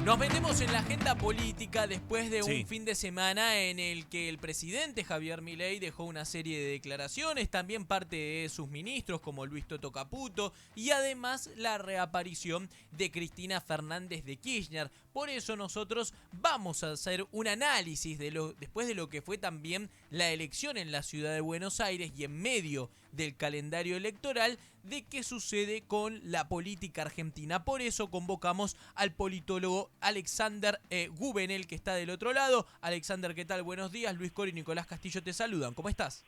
Nos metemos en la agenda política después de un Sí. fin de semana en el que el presidente Javier Milei dejó una serie de declaraciones, también parte de sus ministros como Luis Toto Caputo y además la reaparición de Cristina Fernández de Kirchner. Por eso nosotros vamos a hacer un análisis después de lo que fue también la elección en la ciudad de Buenos Aires y en medio del calendario electoral de qué sucede con la política argentina. Por eso convocamos al politólogo Alexander Gubenel, que está del otro lado. Alexander, ¿qué tal? Buenos días. Luis Cori y Nicolás Castillo te saludan. ¿Cómo estás?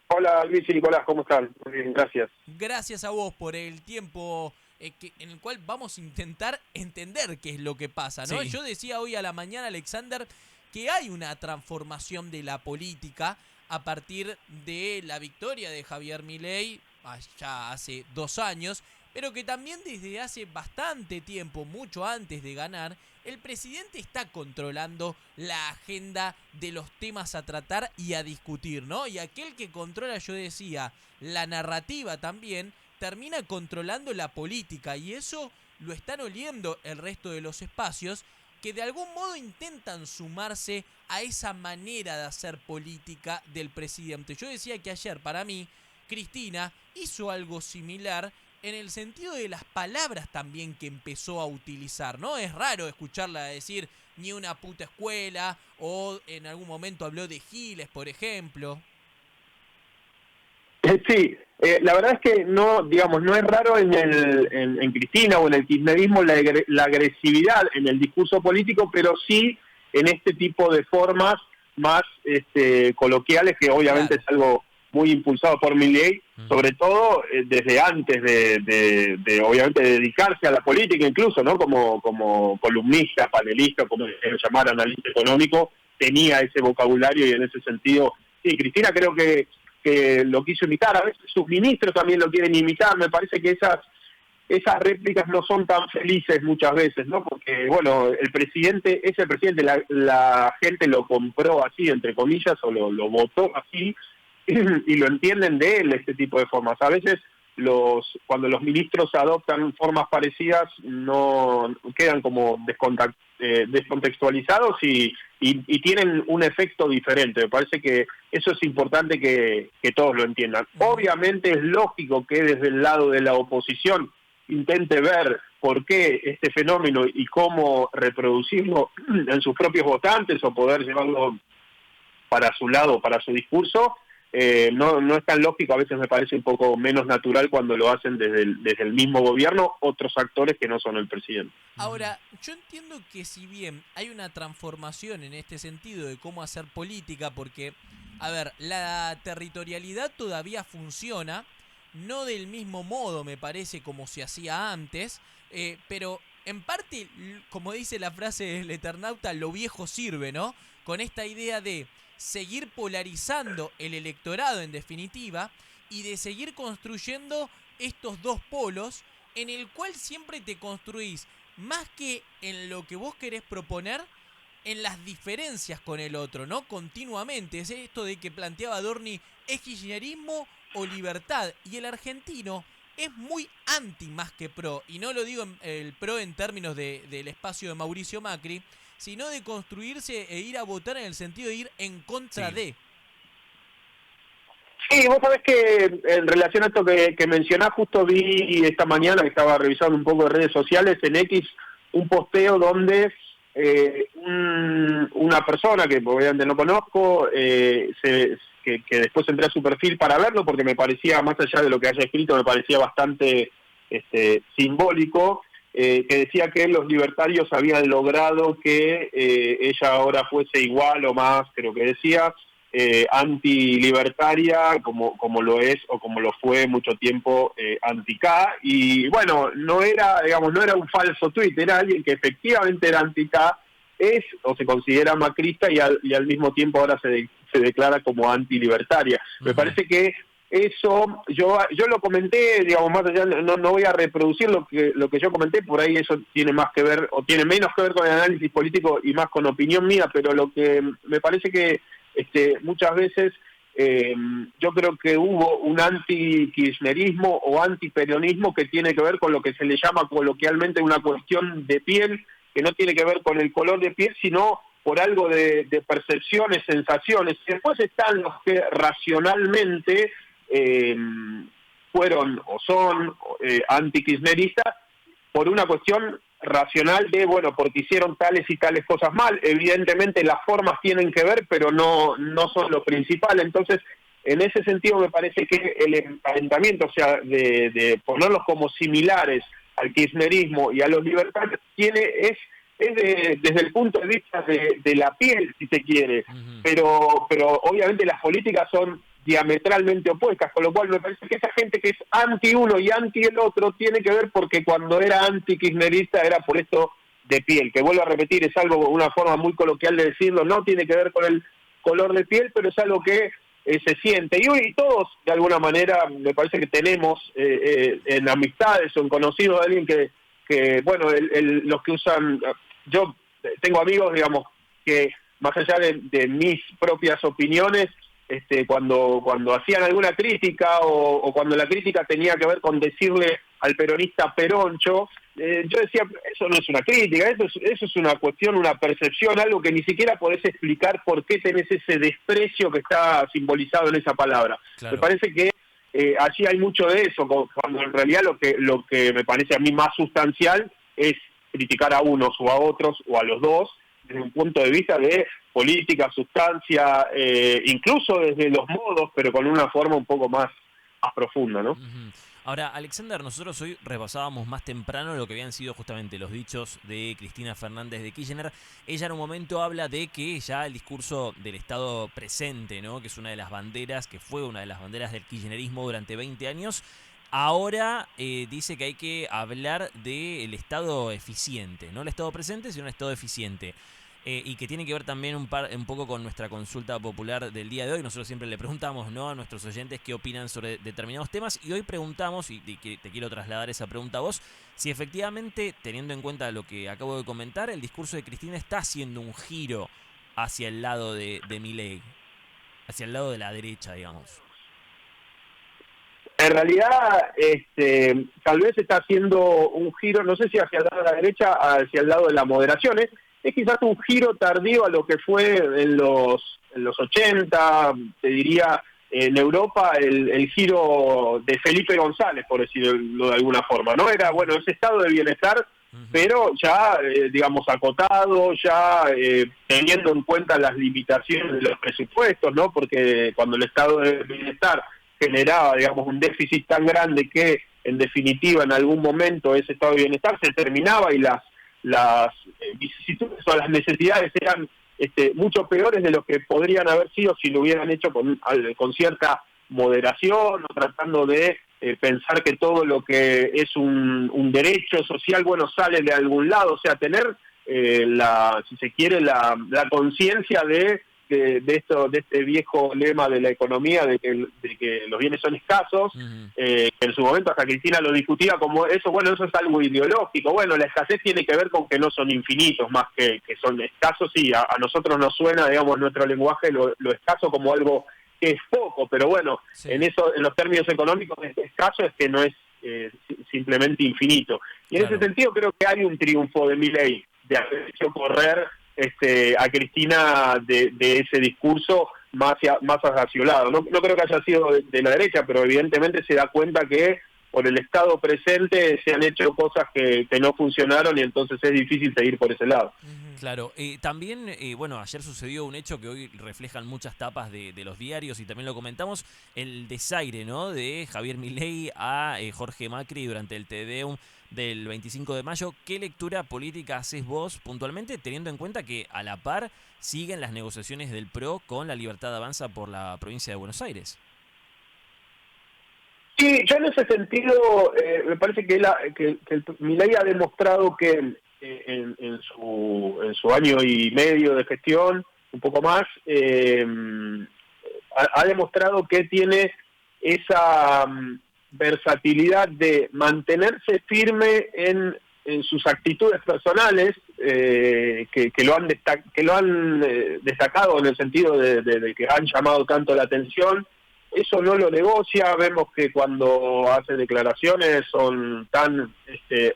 Hola Luis y Nicolás, ¿cómo están? Muy bien, gracias. Gracias a vos por el tiempo en el cual vamos a intentar entender qué es lo que pasa, ¿no? Sí. Yo decía hoy a la mañana, Alexander, que hay una transformación de la política a partir de la victoria de Javier Milei ya hace 2 años, pero que también desde hace bastante tiempo, mucho antes de ganar, el presidente está controlando la agenda de los temas a tratar y a discutir, ¿no? Y aquel que controla, yo decía, la narrativa también, termina controlando la política, y eso lo están oliendo el resto de los espacios que de algún modo intentan sumarse a esa manera de hacer política del presidente. Yo decía que ayer, para mí, Cristina hizo algo similar en el sentido de las palabras también que empezó a utilizar, ¿no? Es raro escucharla decir ni una puta escuela, o en algún momento habló de giles, por ejemplo. Sí, la verdad es que no, digamos, no es raro en Cristina o en el kirchnerismo la agresividad en el discurso político, pero sí en este tipo de formas más coloquiales, que obviamente Claro. es algo muy impulsado por Milei, sobre todo desde antes de obviamente dedicarse a la política, incluso, ¿no? Como columnista, panelista, como se llamara, analista económico, tenía ese vocabulario, y en ese sentido, sí, Cristina creo que lo quiso imitar. A veces sus ministros también lo quieren imitar. Me parece que esas réplicas no son tan felices muchas veces, ¿no? Porque, bueno, el presidente es el presidente, la gente lo compró así, entre comillas, o lo votó así, y lo entienden de él, este tipo de formas. A veces cuando los ministros adoptan formas parecidas, no quedan como descontextualizados y tienen un efecto diferente. Me parece que eso es importante que todos lo entiendan. Obviamente es lógico que desde el lado de la oposición intente ver por qué este fenómeno y cómo reproducirlo en sus propios votantes o poder llevarlo para su lado, para su discurso. No es tan lógico, a veces me parece un poco menos natural cuando lo hacen desde el mismo gobierno otros actores que no son el presidente. Ahora, yo entiendo que si bien hay una transformación en este sentido de cómo hacer política, porque, a ver, la territorialidad todavía funciona, no del mismo modo me parece como se hacía antes, pero en parte, como dice la frase del Eternauta, lo viejo sirve, ¿no? Con esta idea de seguir polarizando el electorado en definitiva y de seguir construyendo estos dos polos en el cual siempre te construís más que en lo que vos querés proponer, en las diferencias con el otro, ¿no? Continuamente. Es esto de que planteaba Adorni, ¿es kirchnerismo o libertad? Y el argentino es muy anti más que pro. Y no lo digo el pro en términos del espacio de Mauricio Macri, sino de construirse e ir a votar en el sentido de ir en contra de. Sí, vos sabés que en relación a esto que mencionás, justo vi esta mañana que estaba revisando un poco de redes sociales en X, un posteo donde una persona que obviamente no conozco, que después entré a su perfil para verlo porque me parecía, más allá de lo que haya escrito, me parecía bastante simbólico, que decía que los libertarios habían logrado que ella ahora fuese igual o más, creo que decía, anti-libertaria como lo es o como lo fue mucho tiempo anti-K. Y bueno, no era un falso tuit, era alguien que efectivamente era anti-K, es o se considera macrista y al mismo tiempo ahora se declara como anti-libertaria. Me parece que eso, yo lo comenté, digamos, más allá, no voy a reproducir lo que yo comenté, por ahí eso tiene más que ver, o tiene menos que ver con el análisis político y más con opinión mía, pero lo que me parece que muchas veces yo creo que hubo un anti-kirchnerismo o anti-peronismo que tiene que ver con lo que se le llama coloquialmente una cuestión de piel, que no tiene que ver con el color de piel, sino por algo de percepciones, sensaciones. Y después están los que racionalmente fueron o son anti-kirchneristas por una cuestión racional de, bueno, porque hicieron tales y tales cosas mal. Evidentemente las formas tienen que ver, pero no son lo principal. Entonces, en ese sentido me parece que el emparentamiento, o sea, de ponerlos como similares al kirchnerismo y a los libertarios, es desde el punto de vista de la piel, si se quiere, pero obviamente las políticas son diametralmente opuestas, con lo cual me parece que esa gente que es anti uno y anti el otro tiene que ver porque cuando era anti-kirchnerista era por esto de piel, que vuelvo a repetir, es algo, una forma muy coloquial de decirlo, no tiene que ver con el color de piel, pero es algo que se siente. Y hoy todos, de alguna manera, me parece que tenemos en amistades o en conocidos de alguien que bueno, los que usan, yo tengo amigos, digamos, que más allá de mis propias opiniones, cuando hacían alguna crítica o cuando la crítica tenía que ver con decirle al peronista peroncho, yo decía, eso no es una crítica, eso es una cuestión, una percepción, algo que ni siquiera podés explicar por qué tenés ese desprecio que está simbolizado en esa palabra. Claro. Me parece que allí hay mucho de eso, cuando en realidad lo que me parece a mí más sustancial es criticar a unos o a otros o a los dos desde un punto de vista de política, sustancia, incluso desde los modos, pero con una forma un poco más profunda, ¿no? Ahora, Alexander, nosotros hoy repasábamos más temprano lo que habían sido justamente los dichos de Cristina Fernández de Kirchner. Ella en un momento habla de que ya el discurso del Estado presente, ¿no?, que es una de las banderas, que fue una de las banderas del kirchnerismo durante 20 años, ahora dice que hay que hablar del Estado eficiente, no el Estado presente, sino el Estado eficiente. Y que tiene que ver también un poco con nuestra consulta popular del día de hoy. Nosotros siempre le preguntamos, ¿no?, a nuestros oyentes qué opinan sobre determinados temas, y hoy preguntamos, y te quiero trasladar esa pregunta a vos, si efectivamente, teniendo en cuenta lo que acabo de comentar, el discurso de Cristina está haciendo un giro hacia el lado de Milei, hacia el lado de la derecha, digamos. En realidad, tal vez está haciendo un giro, no sé si hacia el lado de la derecha, hacia el lado de la moderación, es quizás un giro tardío a lo que fue en los 80, te diría, en Europa, el giro de Felipe González, por decirlo de alguna forma, ¿no? Era, bueno, ese estado de bienestar, pero ya, digamos, acotado, ya teniendo en cuenta las limitaciones de los presupuestos, ¿no? Porque cuando el estado de bienestar generaba, digamos, un déficit tan grande que, en definitiva, en algún momento ese estado de bienestar se terminaba y las vicisitudes o las necesidades eran mucho peores de lo que podrían haber sido si lo hubieran hecho con cierta moderación o tratando de pensar que todo lo que es un derecho social, bueno, sale de algún lado, o sea, tener si se quiere, la conciencia de este viejo lema de la economía de que los bienes son escasos, que en su momento hasta Cristina lo discutía como eso, bueno, eso es algo ideológico. Bueno, la escasez tiene que ver con que no son infinitos, más que son escasos, sí, a nosotros nos suena, digamos, nuestro lenguaje lo escaso como algo que es poco, pero bueno, sí, en los términos económicos, escaso es que no es simplemente infinito. Y en ese sentido creo que hay un triunfo de Milei, de haber hecho correr a Cristina de ese discurso más hacia su lado. No creo que haya sido de la derecha, pero evidentemente se da cuenta que por el estado presente se han hecho cosas que no funcionaron y entonces es difícil seguir por ese lado. Claro, también, bueno, ayer sucedió un hecho que hoy reflejan muchas tapas de los diarios y también lo comentamos, el desaire, ¿no?, de Javier Milei a Jorge Macri durante el Te Deum del 25 de mayo. ¿Qué lectura política haces vos puntualmente, teniendo en cuenta que a la par siguen las negociaciones del PRO con la Libertad Avanza por la provincia de Buenos Aires? Sí, yo en ese sentido me parece que Milei ha demostrado que en su año y medio de gestión, un poco más, ha demostrado que tiene esa versatilidad de mantenerse firme en sus actitudes personales, que lo han destacado en el sentido de que han llamado tanto la atención. Eso no lo negocia. Vemos que cuando hace declaraciones son tan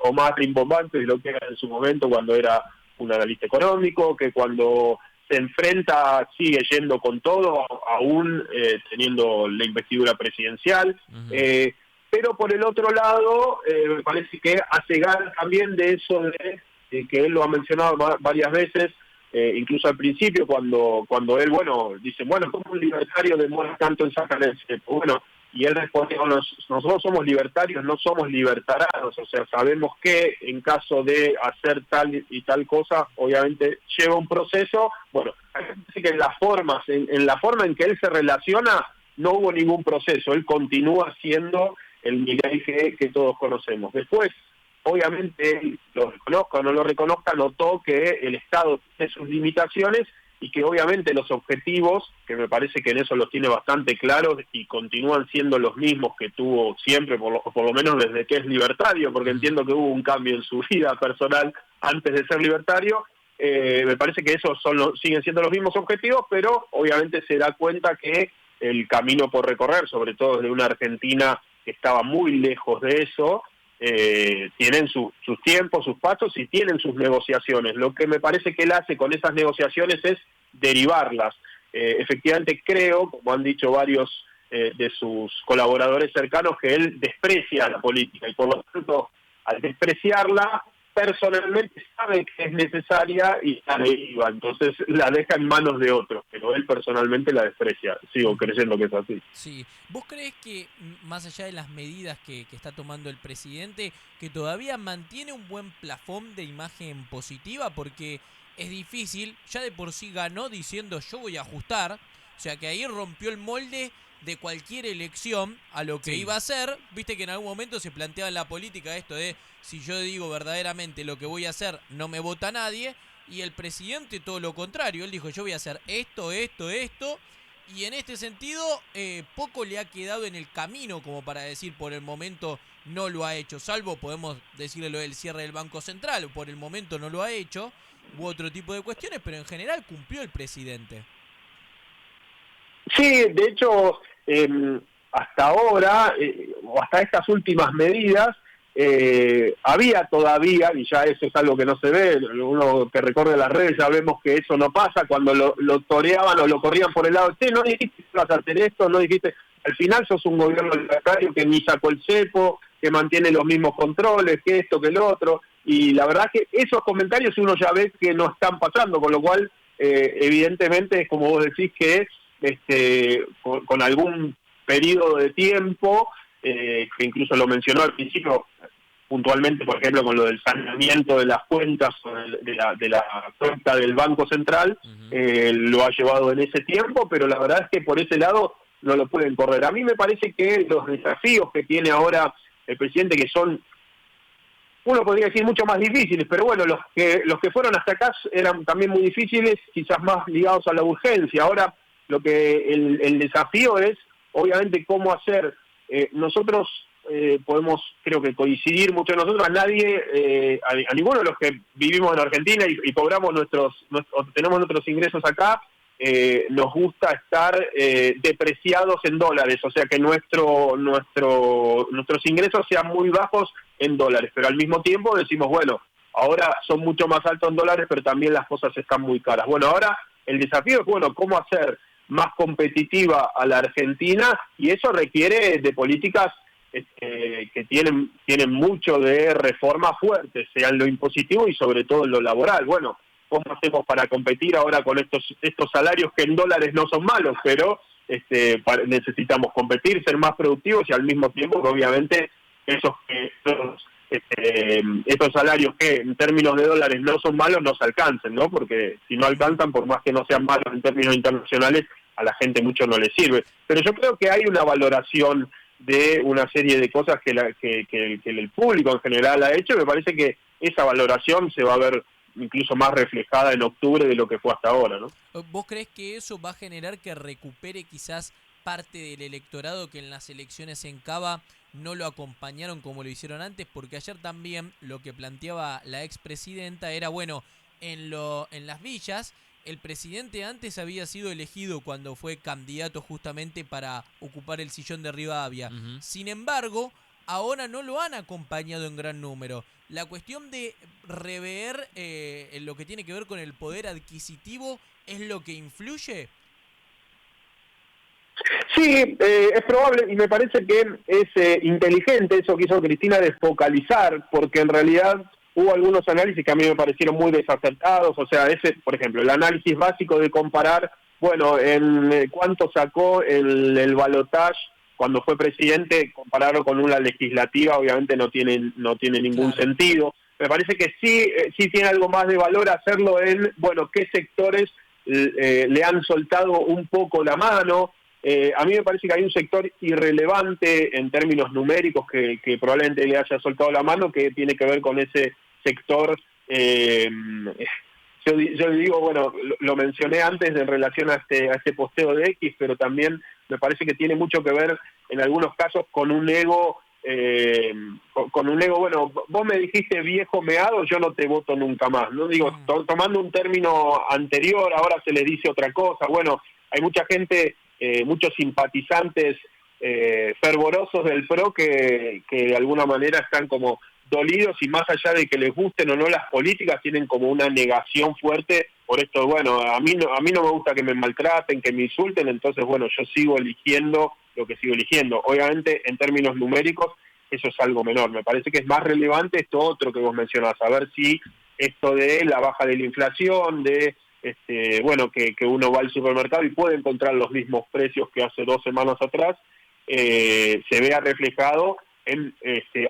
o más rimbombantes de lo que era en su momento cuando era un analista económico, que cuando se enfrenta sigue yendo con todo, aún teniendo la investidura presidencial. Pero por el otro lado, me parece que hace gana también de eso que él lo ha mencionado varias veces, incluso al principio, cuando él, dice, ¿cómo un libertario demora tanto en sacar el cepo? Bueno, y él responde, nosotros somos libertarios, no somos libertarados, o sea, sabemos que en caso de hacer tal y tal cosa, obviamente lleva un proceso. Bueno, parece que en la forma en que él se relaciona, no hubo ningún proceso, él continúa siendo el Milei que todos conocemos. Después, obviamente, él, lo reconozca o no lo reconozca, notó que el Estado tiene sus limitaciones y que obviamente los objetivos, que me parece que en eso los tiene bastante claros y continúan siendo los mismos que tuvo siempre, por lo menos desde que es libertario, porque entiendo que hubo un cambio en su vida personal antes de ser libertario. Me parece que esos siguen siendo los mismos objetivos, pero obviamente se da cuenta que el camino por recorrer, sobre todo desde una Argentina que estaba muy lejos de eso, tienen sus tiempos, sus pasos y tienen sus negociaciones. Lo que me parece que él hace con esas negociaciones es derivarlas. Efectivamente creo, como han dicho varios de sus colaboradores cercanos, que él desprecia la política y por lo tanto, al despreciarla, personalmente sabe que es necesaria y la deriva, entonces la deja en manos de otros, pero él personalmente la desprecia. Sigo creyendo que es así. Sí. ¿Vos creés que, más allá de las medidas que está tomando el presidente, que todavía mantiene un buen plafón de imagen positiva? Porque es difícil, ya de por sí ganó diciendo yo voy a ajustar, o sea que ahí rompió el molde de cualquier elección a lo que iba a hacer. Viste que en algún momento se planteaba en la política esto de si yo digo verdaderamente lo que voy a hacer no me vota nadie, y el presidente todo lo contrario, él dijo yo voy a hacer esto, y en este sentido poco le ha quedado en el camino como para decir por el momento no lo ha hecho, salvo podemos decirle lo del cierre del Banco Central, por el momento no lo ha hecho, u otro tipo de cuestiones, pero en general cumplió el presidente. Sí, de hecho, hasta ahora, o hasta estas últimas medidas, había todavía, y ya eso es algo que no se ve, uno que recorre las redes ya vemos que eso no pasa, cuando lo toreaban o lo corrían por el lado, no dijiste que ibas a hacer esto, no dijiste, al final sos un gobierno libertario que ni sacó el cepo, que mantiene los mismos controles, que esto, que lo otro, y la verdad que esos comentarios uno ya ve que no están pasando, con lo cual, evidentemente, como vos decís, que con algún periodo de tiempo, que incluso lo mencionó al principio, puntualmente, por ejemplo, con lo del saneamiento de las cuentas de la cuenta del Banco Central, lo ha llevado en ese tiempo, pero la verdad es que por ese lado no lo pueden correr. A mí me parece que los desafíos que tiene ahora el presidente, que son, uno podría decir, mucho más difíciles, pero bueno, los que fueron hasta acá eran también muy difíciles, quizás más ligados a la urgencia. Ahora, lo que el desafío es, obviamente, cómo hacer. Nosotros podemos, creo que coincidir mucho de nosotros, a ninguno de los que vivimos en Argentina y cobramos tenemos nuestros ingresos acá, nos gusta estar depreciados en dólares, o sea que nuestros ingresos sean muy bajos en dólares, pero al mismo tiempo decimos, bueno, ahora son mucho más altos en dólares, pero también las cosas están muy caras. Bueno, ahora el desafío es, cómo hacer más competitiva a la Argentina, y eso requiere de políticas que tienen mucho de reforma fuerte, sea en lo impositivo y sobre todo en lo laboral. Bueno, ¿cómo hacemos para competir ahora con estos salarios que en dólares no son malos, pero necesitamos competir, ser más productivos y al mismo tiempo que obviamente esos salarios que en términos de dólares no son malos nos alcancen, ¿no? Porque si no alcanzan, por más que no sean malos en términos internacionales, a la gente mucho no le sirve. Pero yo creo que hay una valoración de una serie de cosas que el público en general ha hecho, y me parece que esa valoración se va a ver incluso más reflejada en octubre de lo que fue hasta ahora, ¿no? ¿Vos crees que eso va a generar que recupere quizás parte del electorado que en las elecciones en Cava no lo acompañaron como lo hicieron antes, porque ayer también lo que planteaba la expresidenta era, bueno, en las villas, el presidente antes había sido elegido cuando fue candidato justamente para ocupar el sillón de Rivadavia. Sin embargo, ahora no lo han acompañado en gran número. La cuestión de rever lo que tiene que ver con el poder adquisitivo es lo que influye. Sí, es probable y me parece que es inteligente eso que hizo Cristina de focalizar, porque en realidad hubo algunos análisis que a mí me parecieron muy desacertados. O sea, por ejemplo, el análisis básico de comparar, bueno, en cuánto sacó el balotaje cuando fue presidente, compararlo con una legislativa, obviamente no tiene ningún sentido. Me parece que sí tiene algo más de valor hacerlo en, bueno, qué sectores le han soltado un poco la mano. A mí me parece que hay un sector irrelevante en términos numéricos que probablemente le haya soltado la mano, que tiene que ver con ese sector. Yo digo, bueno, lo mencioné antes en relación a este posteo de X, pero también me parece que tiene mucho que ver en algunos casos con un ego, bueno, vos me dijiste viejo meado, yo no te voto nunca más, ¿no? Digo, tomando un término anterior, ahora se les dice otra cosa. Bueno, hay mucha gente, muchos simpatizantes fervorosos del PRO que de alguna manera están como dolidos, y más allá de que les gusten o no las políticas, tienen como una negación fuerte por esto. Bueno, a mí no me gusta que me maltraten, que me insulten, entonces bueno, yo sigo eligiendo lo que sigo eligiendo. Obviamente, en términos numéricos, eso es algo menor. Me parece que es más relevante esto otro que vos mencionás, a ver si esto de la baja de la inflación, de bueno, que uno va al supermercado y puede encontrar los mismos precios que hace 2 semanas atrás, se vea reflejado en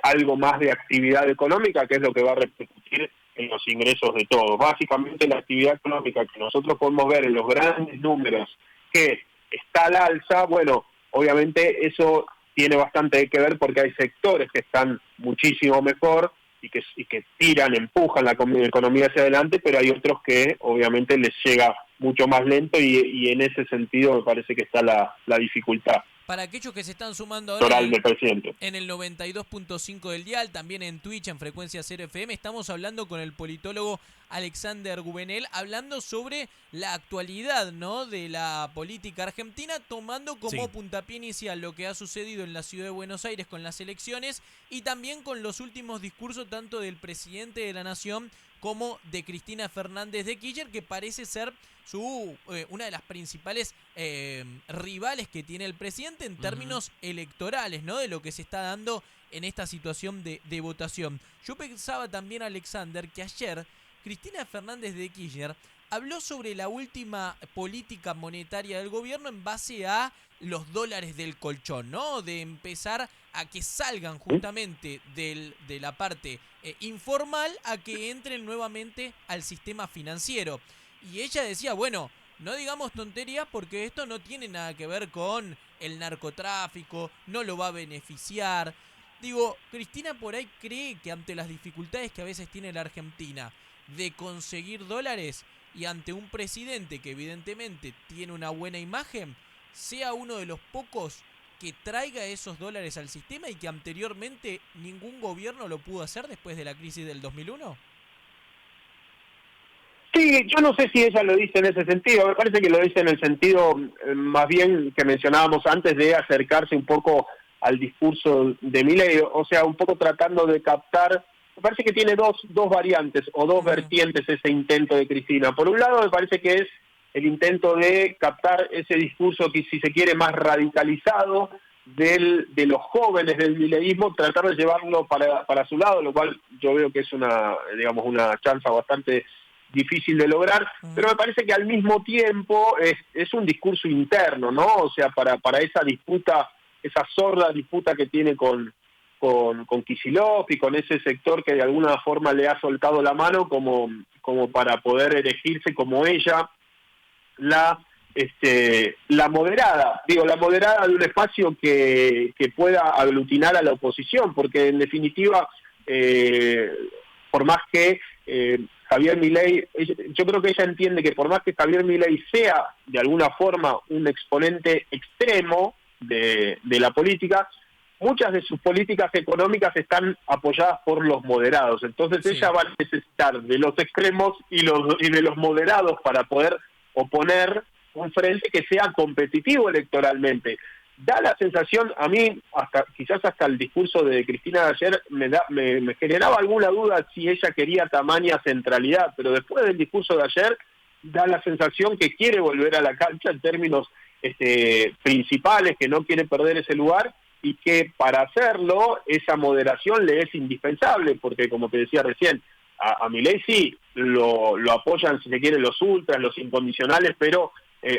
algo más de actividad económica, que es lo que va a repercutir en los ingresos de todos. Básicamente la actividad económica que nosotros podemos ver en los grandes números que está al alza, bueno, obviamente eso tiene bastante que ver porque hay sectores que están muchísimo mejor y que tiran, empujan la economía hacia adelante, pero hay otros que obviamente les llega mucho más lento y en ese sentido me parece que está la dificultad. Para aquellos que se están sumando ahora en el 92.5 del dial, también en Twitch, en Frecuencia 0 FM, estamos hablando con el politólogo Alexander Gubenel, hablando sobre la actualidad, ¿no?, de la política argentina, tomando como puntapié inicial lo que ha sucedido en la ciudad de Buenos Aires con las elecciones y también con los últimos discursos tanto del presidente de la Nación como de Cristina Fernández de Kirchner, que parece ser una de las principales rivales que tiene el presidente en términos electorales, ¿no?, de lo que se está dando en esta situación de votación. Yo pensaba también, Alexander, que ayer Cristina Fernández de Kirchner habló sobre la última política monetaria del gobierno en base a los dólares del colchón, ¿no?, de empezar a que salgan justamente de la parte informal a que entren nuevamente al sistema financiero. Y ella decía, bueno, no digamos tonterías porque esto no tiene nada que ver con el narcotráfico, no lo va a beneficiar. Digo, Cristina por ahí cree que ante las dificultades que a veces tiene la Argentina de conseguir dólares y ante un presidente que evidentemente tiene una buena imagen, sea uno de los pocos que traiga esos dólares al sistema y que anteriormente ningún gobierno lo pudo hacer después de la crisis del 2001. Sí, yo no sé si ella lo dice en ese sentido, me parece que lo dice en el sentido más bien que mencionábamos antes, de acercarse un poco al discurso de Milei, o sea, un poco tratando de captar. Me parece que tiene dos variantes o dos vertientes ese intento de Cristina. Por un lado, me parece que es el intento de captar ese discurso que, si se quiere, más radicalizado de los jóvenes del mileísmo, tratar de llevarlo para su lado, lo cual yo veo que es una chanza bastante difícil de lograr, pero me parece que al mismo tiempo es un discurso interno, ¿no? O sea, para esa disputa, esa sorda disputa que tiene con Kicillof y con ese sector que de alguna forma le ha soltado la mano como para poder elegirse como ella, la moderada, la moderada de un espacio que pueda aglutinar a la oposición, porque en definitiva, por más que Javier Milei, yo creo que ella entiende que por más que Javier Milei sea de alguna forma un exponente extremo de la política, muchas de sus políticas económicas están apoyadas por los moderados. Entonces Sí. ella va a necesitar de los extremos y de los moderados para poder oponer un frente que sea competitivo electoralmente. Da la sensación, a mí, quizás hasta el discurso de Cristina de ayer me generaba alguna duda si ella quería tamaña centralidad, pero después del discurso de ayer da la sensación que quiere volver a la cancha en términos principales, que no quiere perder ese lugar y que para hacerlo esa moderación le es indispensable, porque como te decía recién, a Milei sí lo apoyan, si se quiere, los ultras, los incondicionales, pero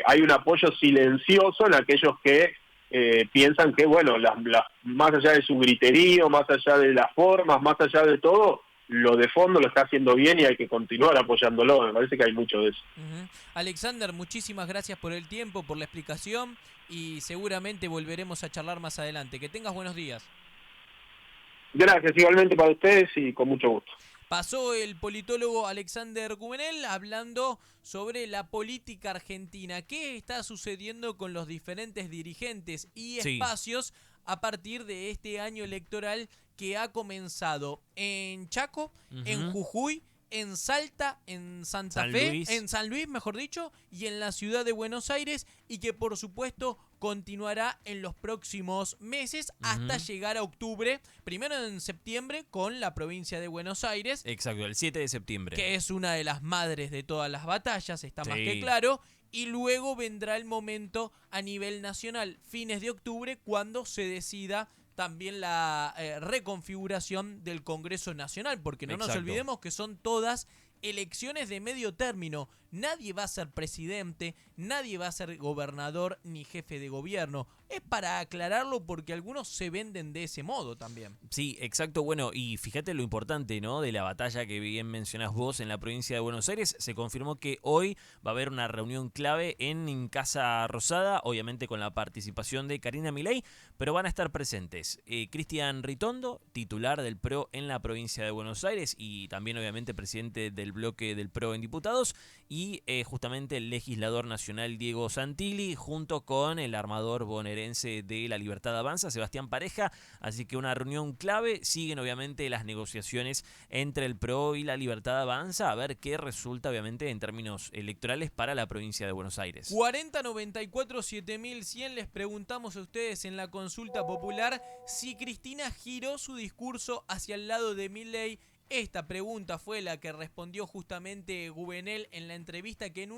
hay un apoyo silencioso en aquellos que piensan que, bueno, más allá de su griterío, más allá de las formas, más allá de todo, lo de fondo lo está haciendo bien y hay que continuar apoyándolo. Me parece que hay mucho de eso. Alexander, muchísimas gracias por el tiempo, por la explicación y seguramente volveremos a charlar más adelante. Que tengas buenos días. Gracias, igualmente para ustedes y con mucho gusto. Pasó el politólogo Alexander Gumenel hablando sobre la política argentina. ¿Qué está sucediendo con los diferentes dirigentes y espacios a partir de este año electoral que ha comenzado en Chaco, en Jujuy, en Salta, en Santa Fe, en San Luis, mejor dicho, y en la ciudad de Buenos Aires, y que por supuesto continuará en los próximos meses hasta llegar a octubre, primero en septiembre con la provincia de Buenos Aires. Exacto, el 7 de septiembre. Que es una de las madres de todas las batallas, está más que claro. Y luego vendrá el momento a nivel nacional, fines de octubre, cuando se decida también la reconfiguración del Congreso Nacional, porque no nos olvidemos que son todas elecciones de medio término. Nadie va a ser presidente, nadie va a ser gobernador ni jefe de gobierno. Es para aclararlo porque algunos se venden de ese modo también. Sí, exacto. Bueno, y fíjate lo importante, ¿no? De la batalla que bien mencionás vos en la provincia de Buenos Aires. Se confirmó que hoy va a haber una reunión clave en Casa Rosada, obviamente con la participación de Karina Milei, pero van a estar presentes Cristian Ritondo, titular del PRO en la provincia de Buenos Aires y también obviamente presidente del bloque del PRO en diputados, y justamente el legislador nacional Diego Santilli, junto con el armador bonaerense de La Libertad Avanza, Sebastián Pareja. Así que una reunión clave. Siguen obviamente las negociaciones entre el PRO y La Libertad Avanza, a ver qué resulta obviamente en términos electorales para la provincia de Buenos Aires. 4094 7100, les preguntamos a ustedes en la consulta popular si Cristina giró su discurso hacia el lado de Milei. Esta pregunta fue la que respondió justamente Gumenel en la entrevista que en